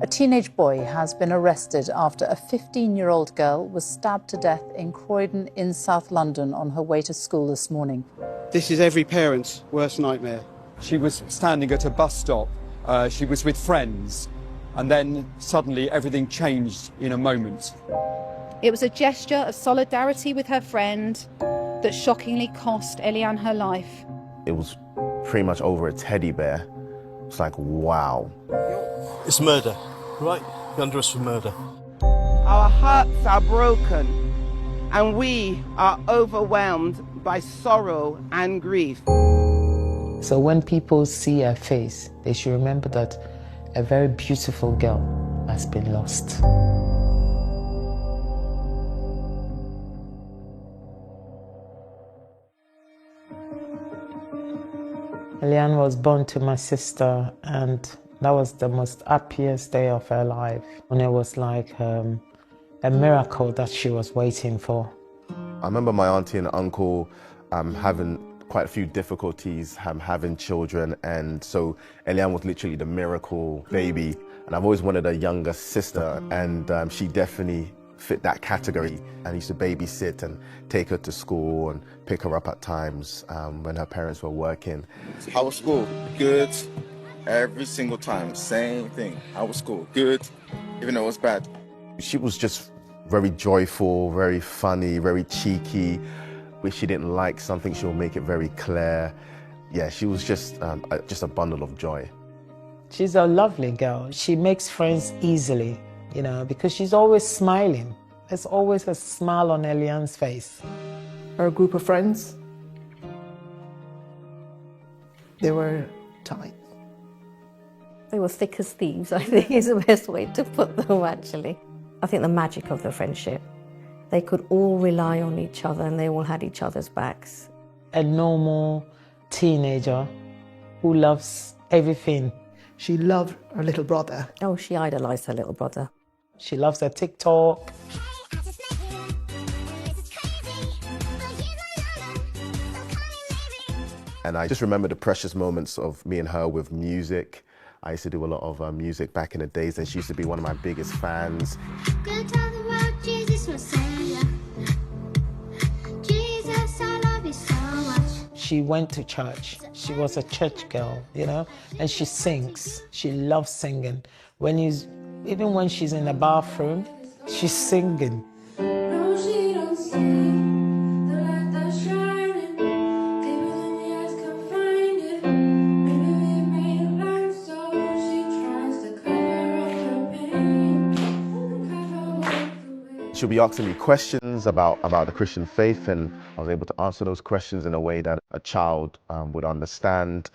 A teenage boy has been arrested after a 15-year-old girl was stabbed to death in Croydon in South London on her way to school this morning. This is every parent's worst nightmare. She was standing at a bus stop, she was with friends, and then suddenly everything changed in a moment. It was a gesture of solidarity with her friend that shockingly cost Eliane her life. It was pretty much over a teddy bear. It's like, wow. It's murder, right? You're under arrest for murder. Our hearts are broken and we are overwhelmed by sorrow and grief. So when people see her face, they should remember that a very beautiful girl has been lost. Eliane was born to my sister, and that was the most happiest day of her life. And it was like a miracle that she was waiting for. I remember my auntie and uncle having quite a few difficulties having children, and so Eliane was literally the miracle baby. And I've always wanted a younger sister, and she definitely fit that category. I used to babysit and take her to school and pick her up at times when her parents were working. How was school? Good. Every single time, same thing. How was school? Good, even though it was bad. She was just very joyful, very funny, very cheeky. If she didn't like something, she'll make it very clear. Yeah, she was just a bundle of joy. She's a lovely girl. She makes friends easily, you know, because she's always smiling. There's always a smile on Eliane's face. Her group of friends, they were tight. They were thick as thieves, I think is the best way to put them, actually. I think the magic of the friendship. They could all rely on each other and they all had each other's backs. A normal teenager who loves everything. She loved her little brother. Oh, she idolised her little brother. She loves her TikTok. And I just remember the precious moments of me and her with music. I used to do a lot of music back in the days, and she used to be one of my biggest fans. She went to church. She was a church girl, you know, and she sings. She loves singing. Even when she's in the bathroom, she's singing. She'll be asking me questions about the Christian faith, and I was able to answer those questions in a way that a child would understand.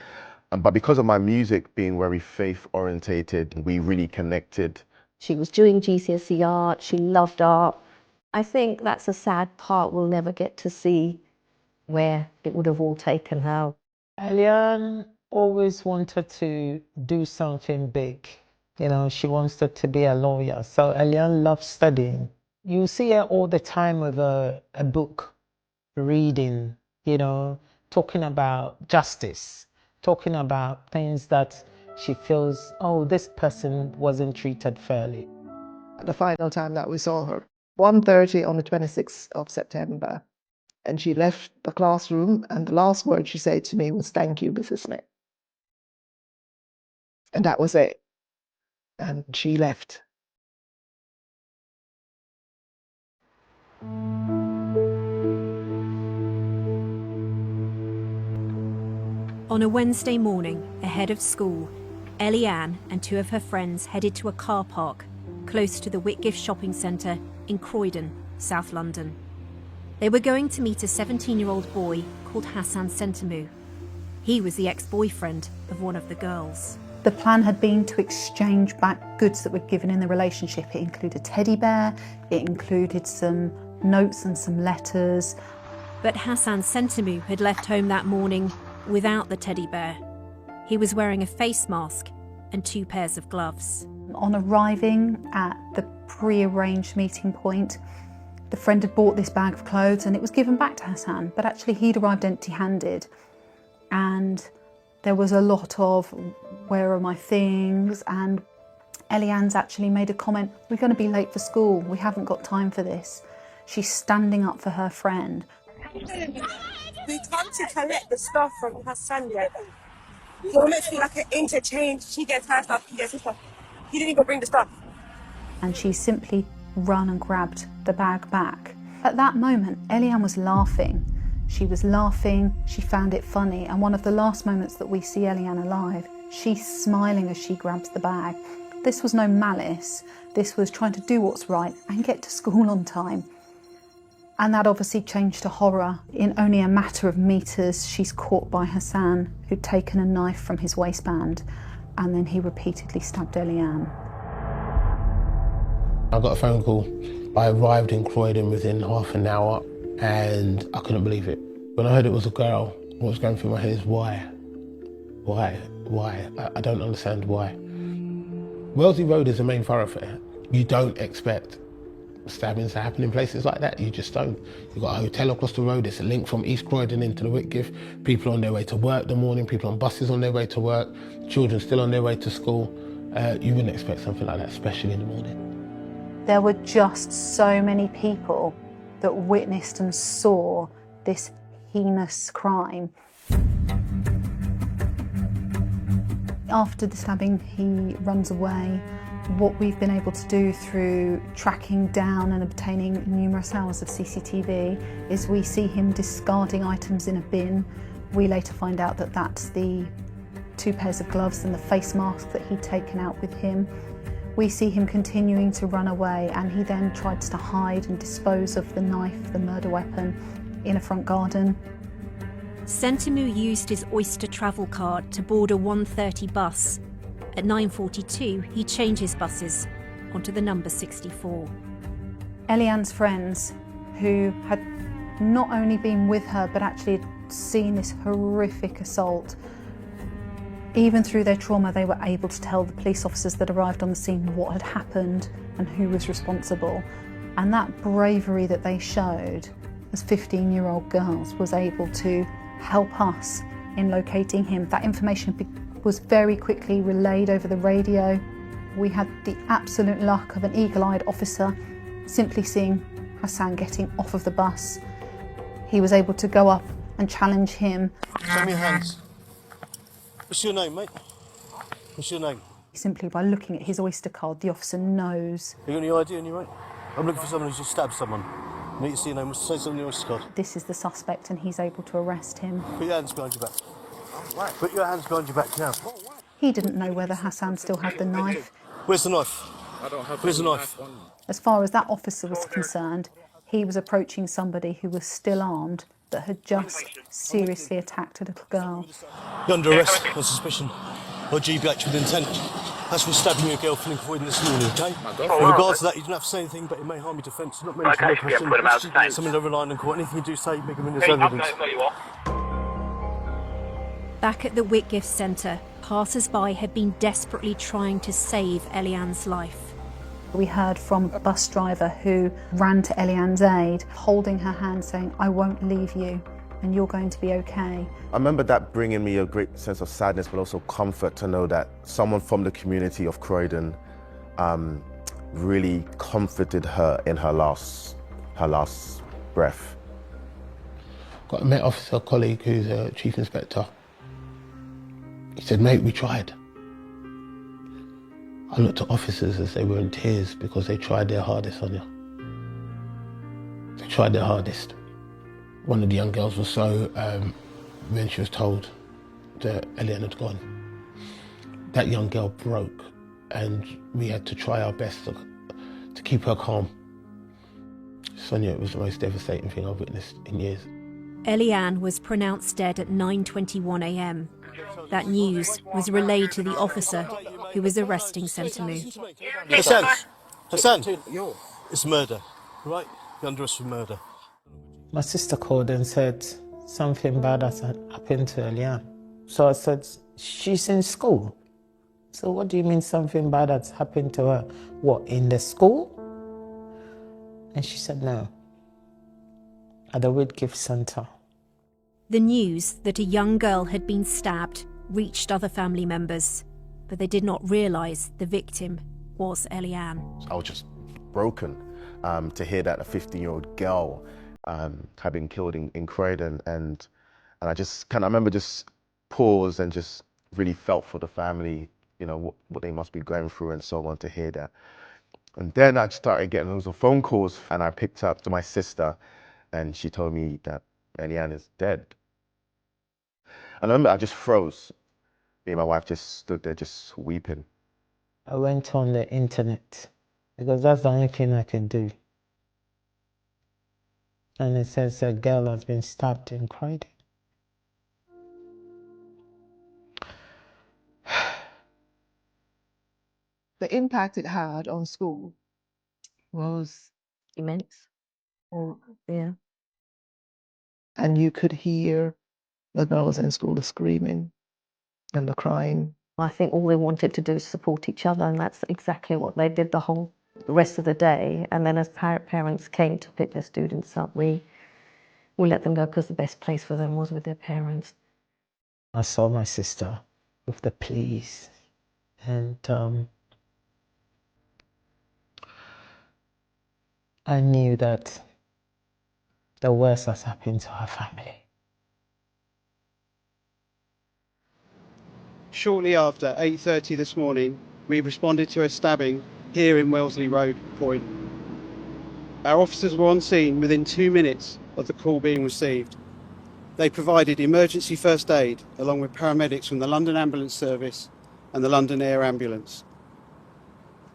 But because of my music being very faith-orientated, we really connected. She was doing GCSE art, she loved art. I think that's a sad part we'll never get to see, where it would have all taken her. Eliane always wanted to do something big. You know, she wanted to be a lawyer. So Eliane loved studying. You see her all the time with a book, reading, you know, talking about justice, talking about things that she feels, oh, this person wasn't treated fairly. The final time that we saw her, 1:30 on the 26th of September, and she left the classroom, and the last word she said to me was, "Thank you, Mrs. Smith." And that was it. And she left. On a Wednesday morning, ahead of school, Eliane and two of her friends headed to a car park close to the Whitgift shopping centre in Croydon, South London. They were going to meet a 17-year-old boy called Hassan Sentemu. He was the ex-boyfriend of one of the girls. The plan had been to exchange back goods that were given in the relationship. It included a teddy bear, it included some notes and some letters. But Hassan Sentemu had left home that morning without the teddy bear. He was wearing a face mask and 2 pairs of gloves. On arriving at the pre-arranged meeting point, the friend had bought this bag of clothes and it was given back to Hassan, but actually he'd arrived empty-handed. And there was a lot of, where are my things? And Eliane's actually made a comment, "We're going to be late for school, we haven't got time for this." She's standing up for her friend. We come to collect the stuff from her Sunday. So meant to be like an interchange. She gets her stuff, he gets his stuff. He didn't even bring the stuff. And she simply run and grabbed the bag back. At that moment, Eliane was laughing. She was laughing, she found it funny, and one of the last moments that we see Eliane alive, she's smiling as she grabs the bag. This was no malice, this was trying to do what's right and get to school on time. And that obviously changed to horror. In only a matter of meters, she's caught by Hassan, who'd taken a knife from his waistband, and then he repeatedly stabbed Eliane. I got a phone call. I arrived in Croydon within half an hour and I couldn't believe it. When I heard it was a girl, what was going through my head is why? Why? I don't understand why. Wellesley Road is a main thoroughfare. You don't expect stabbings to happen in places like that. You just don't. You've got a hotel across the road. It's a link from East Croydon into the Whitgift. People on their way to work in the morning, people on buses on their way to work, children still on their way to school. You wouldn't expect something like that, especially in the morning. There were just so many people that witnessed and saw this heinous crime. After the stabbing, he runs away. What we've been able to do through tracking down and obtaining numerous hours of CCTV is we see him discarding items in a bin. We later find out that that's the 2 pairs of gloves and the face mask that he'd taken out with him. We see him continuing to run away, and he then tries to hide and dispose of the knife, the murder weapon, in a front garden. Sentamu used his Oyster travel card to board a 1:30 bus. At 9:42, he changes buses onto the number 64. Eliane's friends, who had not only been with her but actually had seen this horrific assault, even through their trauma, they were able to tell the police officers that arrived on the scene what had happened and who was responsible. And that bravery that they showed as 15-year-old girls was able to help us in locating him. That information was very quickly relayed over the radio. We had the absolute luck of an eagle-eyed officer simply seeing Hassan getting off of the bus. He was able to go up and challenge him. Show me your hands. What's your name, mate? What's your name? Simply by looking at his Oyster card, the officer knows. You got any ID on you, mate? I'm looking for someone who's just stabbed someone. I need to see your name. Say something on your Oyster card. This is the suspect, and he's able to arrest him. Put your hands behind your back. Put your hands behind your back now. He didn't know whether Hassan still had the knife. Where's the knife? Where's the knife? As far as that officer was concerned, he was approaching somebody who was still armed that had just seriously attacked a little girl. You're under arrest on suspicion of GB act with intent. That's for stabbing your girlfriend in Croydon this morning, okay? In regards to that, you don't have to say anything, but it may harm your defence. Not many questions. Something to rely on in court. Anything you do say, make them in this evidence. Back at the Whitgift Centre, passers-by had been desperately trying to save Eliane's life. We heard from a bus driver who ran to Eliane's aid, holding her hand saying, "I won't leave you and you're going to be okay." I remember that bringing me a great sense of sadness, but also comfort to know that someone from the community of Croydon really comforted her in her last breath. Got a Met officer colleague who's a chief inspector. He said, "Mate, we tried." I looked at officers as they were in tears because they tried their hardest on you. They tried their hardest. One of the young girls was so, when she was told that Eliane had gone, that young girl broke, and we had to try our best to keep her calm. Sonia, it was the most devastating thing I've witnessed in years. Eliane was pronounced dead at 9:21 a.m. That news was relayed to the officer who was arresting Sentamu. Hassan, it's murder, right? You're under arrest for murder. My sister called and said something bad has happened to Eliane. So I said, she's in school. So what do you mean something bad has happened to her? What, in the school? And she said no, at the Whitgift Centre. The news that a young girl had been stabbed reached other family members, but they did not realise the victim was Eliane. I was just broken to hear that a 15-year-old girl had been killed in Croydon, and I just I remember just paused and just really felt for the family, you know, what they must be going through and so on, to hear that. And then I started getting loads of phone calls, and I picked up to my sister, and she told me that Eliane is dead. And I remember I just froze. Me and my wife just stood there just weeping. I went on the internet because that's the only thing I can do. And it says a girl has been stabbed in Croydon. The impact it had on school was immense. Yeah. And you could hear the girls in school, the screaming and the crying. I think all they wanted to do is support each other, and that's exactly what they did the rest of the day. And then as parents came to pick their students up, we let them go because the best place for them was with their parents. I saw my sister with the police, and I knew that the worst has happened to her family. Shortly after 8:30 this morning, we responded to a stabbing here in Wellesley Road, Croydon. Our officers were on scene within 2 minutes of the call being received. They provided emergency first aid along with paramedics from the London Ambulance Service and the London Air Ambulance.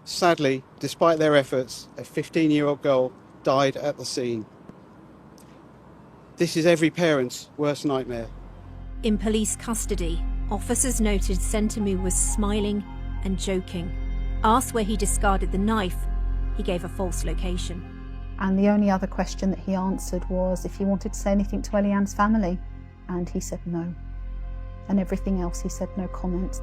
Sadly, despite their efforts, a 15-year-old girl died at the scene. This is every parent's worst nightmare. In police custody, officers noted Sentamu was smiling and joking. Asked where he discarded the knife, he gave a false location. And the only other question that he answered was if he wanted to say anything to Eliane's family, and he said no. And everything else he said no comment.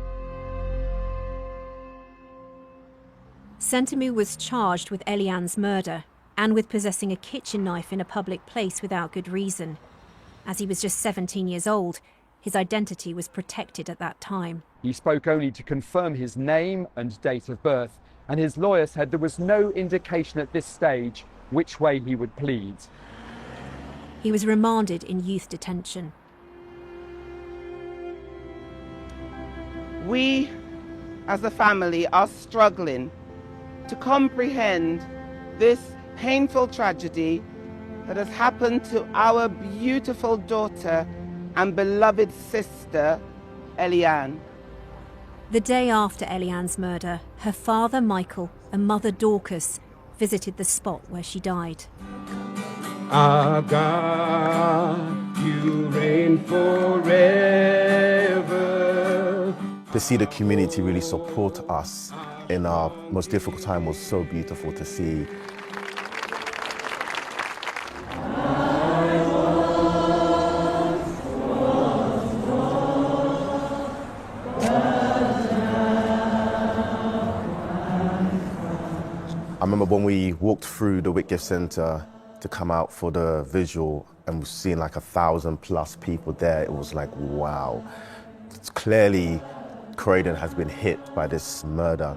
Sentamu was charged with Eliane's murder and with possessing a kitchen knife in a public place without good reason. As he was just 17 years old, his identity was protected at that time. He spoke only to confirm his name and date of birth, and his lawyer said there was no indication at this stage which way he would plead. He was remanded in youth detention. We, as a family, are struggling to comprehend this painful tragedy that has happened to our beautiful daughter and beloved sister, Eliane. The day after Eliane's murder, her father, Michael, and mother, Dorcas, visited the spot where she died. Our God, you reign forever. To see the community really support us in our most difficult time was so beautiful to see. I remember when we walked through the Whitgift Centre to come out for the visual and we're seeing like 1,000+ people there, it was like, wow. It's clearly Croydon has been hit by this murder.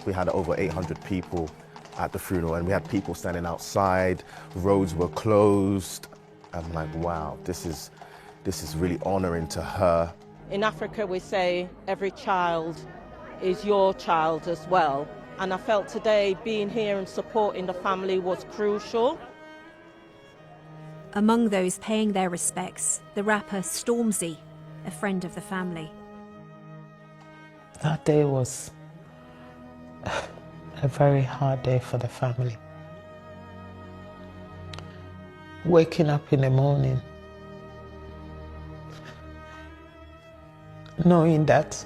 We had over 800 people at the funeral, and we had people standing outside, roads were closed. I'm like, wow, this is really honoring to her. In Africa, we say every child is your child as well. And I felt today being here and supporting the family was crucial. Among those paying their respects, the rapper Stormzy, a friend of the family. That day was a very hard day for the family. Waking up in the morning, knowing that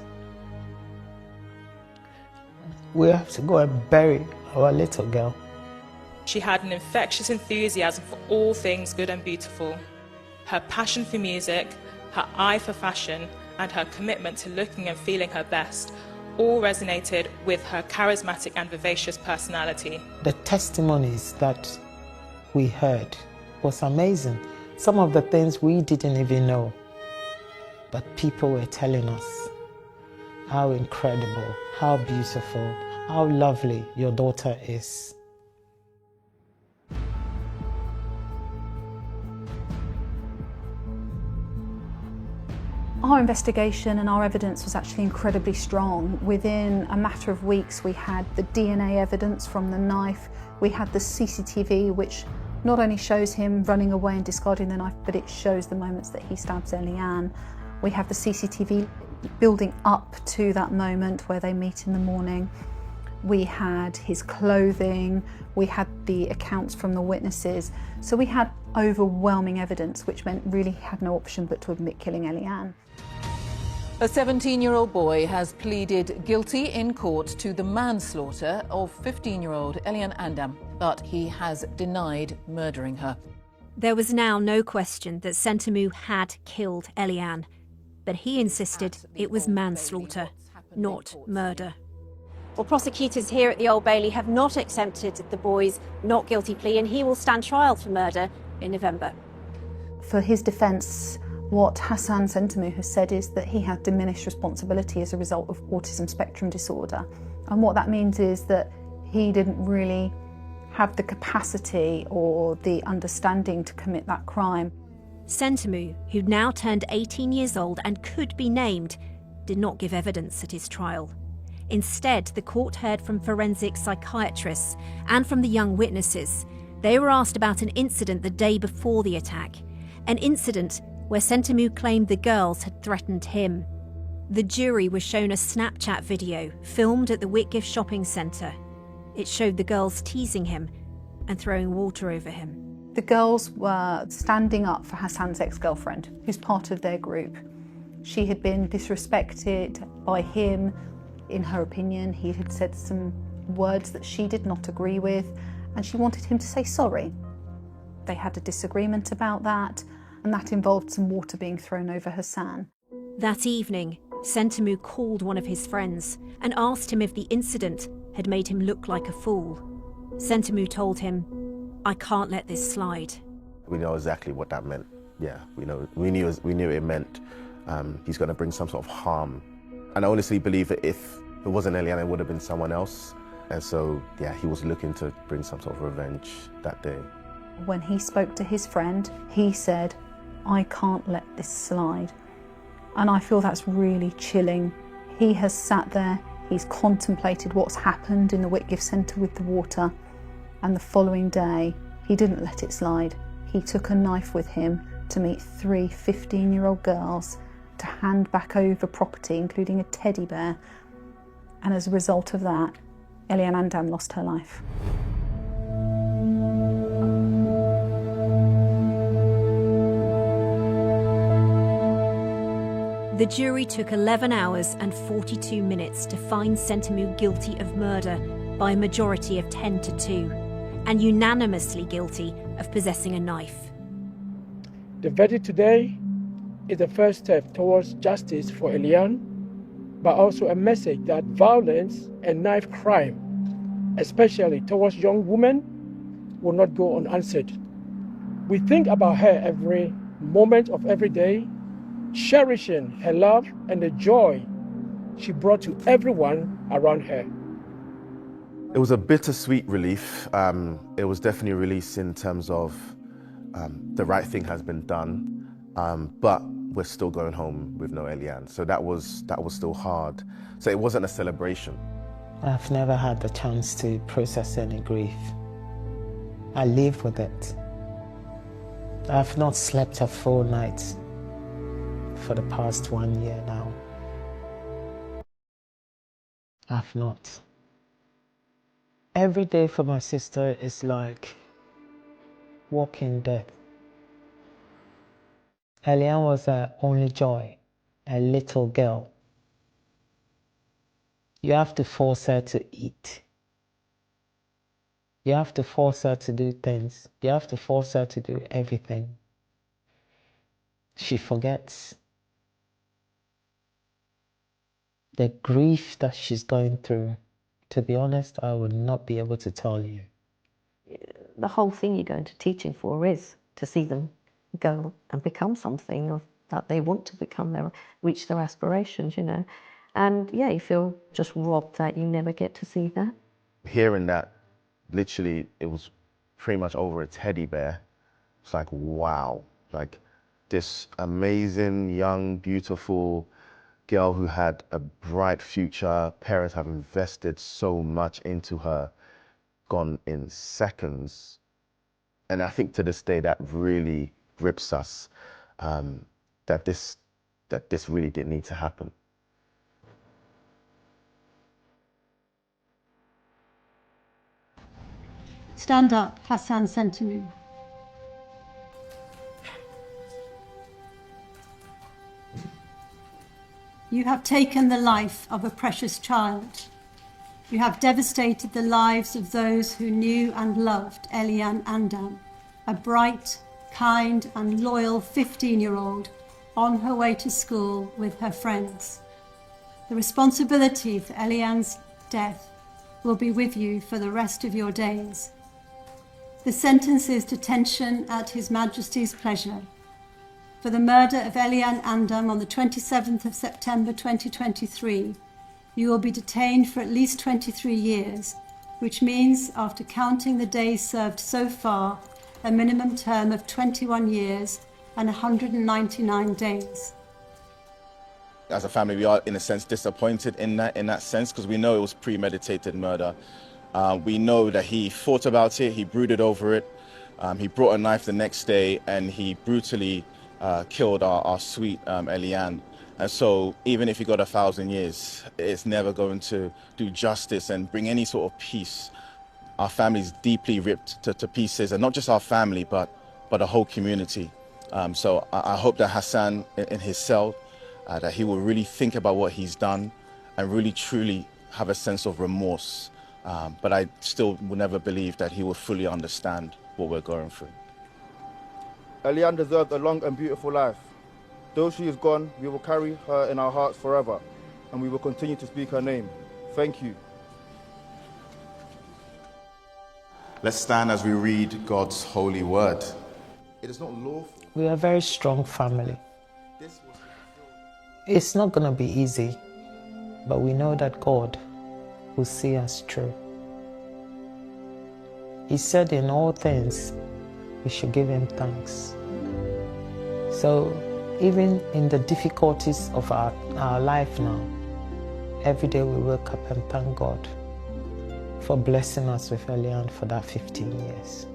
we have to go and bury our little girl. She had an infectious enthusiasm for all things good and beautiful. Her passion for music, her eye for fashion, and her commitment to looking and feeling her best all resonated with her charismatic and vivacious personality. The testimonies that we heard was amazing. Some of the things we didn't even know, but people were telling us how incredible, how beautiful, how lovely your daughter is. Our investigation and our evidence was actually incredibly strong. Within a matter of weeks, we had the DNA evidence from the knife, we had the CCTV, which not only shows him running away and discarding the knife, but it shows the moments that he stabs Eliane. We have the CCTV building up to that moment where they meet in the morning. We had his clothing, we had the accounts from the witnesses. So we had overwhelming evidence, which meant really he had no option but to admit killing Eliane. A 17-year-old boy has pleaded guilty in court to the manslaughter of 15-year-old Eliane Andam, but he has denied murdering her. There was now no question that Sentamu had killed Eliane, but he insisted it was manslaughter, not murder. Well, prosecutors here at the Old Bailey have not accepted the boy's not guilty plea, and he will stand trial for murder in November. For his defence, what Hassan Sentamu has said is that he had diminished responsibility as a result of autism spectrum disorder. And what that means is that he didn't really have the capacity or the understanding to commit that crime. Sentamu, who'd now turned 18 years old and could be named, did not give evidence at his trial. Instead, the court heard from forensic psychiatrists and from the young witnesses. They were asked about an incident the day before the attack, an incident where Sentamu claimed the girls had threatened him. The jury was shown a Snapchat video filmed at the Whitgift shopping centre. It showed the girls teasing him and throwing water over him. The girls were standing up for Hassan's ex-girlfriend, who's part of their group. She had been disrespected by him. In her opinion, he had said some words that she did not agree with, and she wanted him to say sorry. They had a disagreement about that, and that involved some water being thrown over Hassan. That evening, Sentamu called one of his friends and asked him if the incident had made him look like a fool. Sentamu told him, "I can't let this slide." We know exactly what that meant. Yeah, we knew it meant he's going to bring some sort of harm. And I honestly believe that if it wasn't Eliane, it would have been someone else. And so, yeah, he was looking to bring some sort of revenge that day. When he spoke to his friend, he said, "I can't let this slide." And I feel that's really chilling. He has sat there, he's contemplated what's happened in the Whitgift Centre with the water, and the following day, he didn't let it slide. He took a knife with him to meet 3 15-year-old girls to hand back over property, including a teddy bear. And as a result of that, Eliane Andam lost her life. The jury took 11 hours and 42 minutes to find Sentamu guilty of murder by a majority of 10 to 2, and unanimously guilty of possessing a knife. The verdict today is the first step towards justice for Eliane, but also a message that violence and knife crime, especially towards young women, will not go unanswered. We think about her every moment of every day, cherishing her love and the joy she brought to everyone around her. It was a bittersweet relief. It was definitely a release in terms of the right thing has been done, but we're still going home with no Eliane. So that was still hard. So it wasn't a celebration. I've never had the chance to process any grief. I live with it. I've not slept a full night for the past 1 year now. I've not. Every day for my sister is like walking death. Eliane was her only joy, a little girl. You have to force her to eat. You have to force her to do things. You have to force her to do everything. She forgets. The grief that she's going through, to be honest, I would not be able to tell you. The whole thing you go into teaching for is to see them go and become something that they want to become, reach their aspirations, you know. And yeah, you feel just robbed that you never get to see that. Hearing that, literally, it was pretty much over a teddy bear. It's like, wow, like this amazing, young, beautiful girl who had a bright future, parents have invested so much into her, gone in seconds. And I think to this day that really grips us, that this really didn't need to happen. Stand up, Hassan Sentemu. You have taken the life of a precious child. You have devastated the lives of those who knew and loved Eliane Andam, a bright, kind and loyal 15-year-old on her way to school with her friends. The responsibility for Eliane's death will be with you for the rest of your days. The sentence is detention at His Majesty's pleasure. For the murder of Eliane Andam on the 27th of September 2023, you will be detained for at least 23 years, which means, after counting the days served so far, a minimum term of 21 years and 199 days. As a family, we are, in a sense, disappointed in that sense, because we know it was premeditated murder. We know that he thought about it, he brooded over it, he brought a knife the next day, and he brutally killed our sweet Eliane. And so even if he got 1,000 years, it's never going to do justice and bring any sort of peace. Our family's deeply ripped to pieces, and not just our family, but the whole community. So I hope that Hassan, in his cell, that he will really think about what he's done and really truly have a sense of remorse. But I still will never believe that he will fully understand what we're going through. Eliane deserved a long and beautiful life. Though she is gone, we will carry her in our hearts forever, and we will continue to speak her name. Thank you. Let's stand as we read God's holy word. It is not lawful. We are a very strong family. It's not going to be easy, but we know that God will see us through. He said in all things, we should give Him thanks. So even in the difficulties of our life now, every day we wake up and thank God for blessing us with Eliane for that 15 years.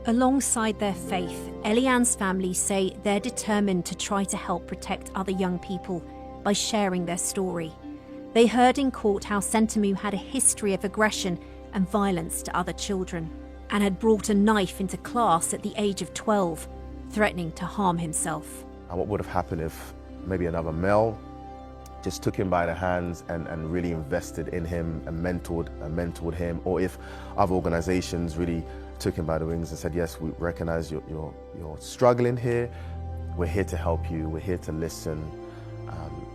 Alongside their faith, Eliane's family say they're determined to try to help protect other young people by sharing their story. They heard in court how Sentemu had a history of aggression and violence to other children, and had brought a knife into class at the age of 12, threatening to harm himself. And what would have happened if maybe another male just took him by the hands and really invested in him and mentored him, or if other organizations really took him by the wings and said, yes, we recognize you're struggling here, we're here to help you, we're here to listen.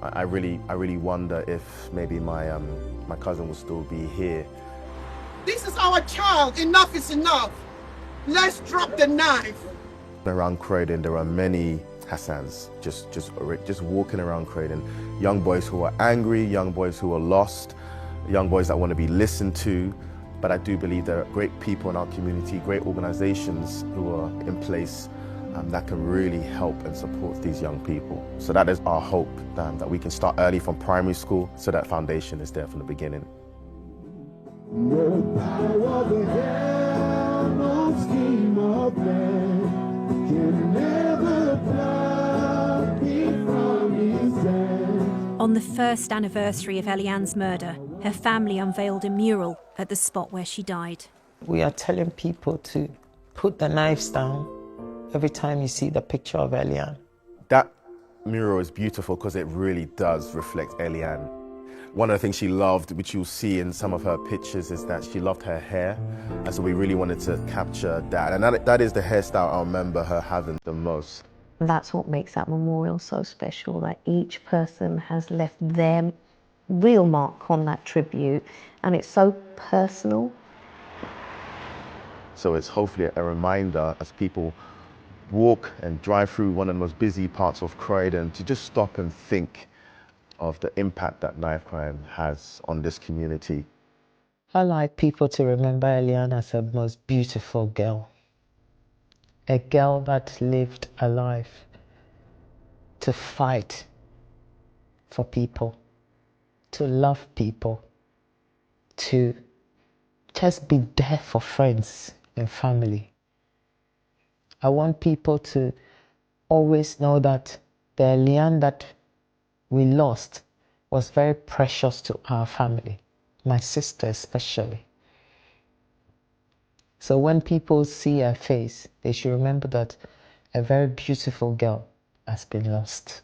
I really wonder if maybe my cousin will still be here. This is our child. Enough is enough. Let's drop the knife. Around Croydon, there are many Hassans just walking around Croydon. Young boys who are angry, young boys who are lost, young boys that want to be listened to. But I do believe there are great people in our community, great organizations who are in place that can really help and support these young people. So that is our hope, that we can start early from primary school so that foundation is there from the beginning. No power of hell, no scheme of man can never pluck me from His hand. On the first anniversary of Eliane's murder, her family unveiled a mural at the spot where she died. We are telling people to put the knives down every time you see the picture of Eliane. That mural is beautiful because it really does reflect Eliane. One of the things she loved, which you'll see in some of her pictures, is that she loved her hair. And so we really wanted to capture that. And that is the hairstyle I remember her having the most. That's what makes that memorial so special, that each person has left their real mark on that tribute, and it's so personal. So it's hopefully a reminder as people walk and drive through one of the most busy parts of Croydon to just stop and think of the impact that knife crime has on this community. I like people to remember Eliane as a most beautiful girl. A girl that lived a life to fight for people, to love people, to just be there for friends and family. I want people to always know that the Eliane that we lost was very precious to our family, my sister especially. So when people see her face, they should remember that a very beautiful girl has been lost.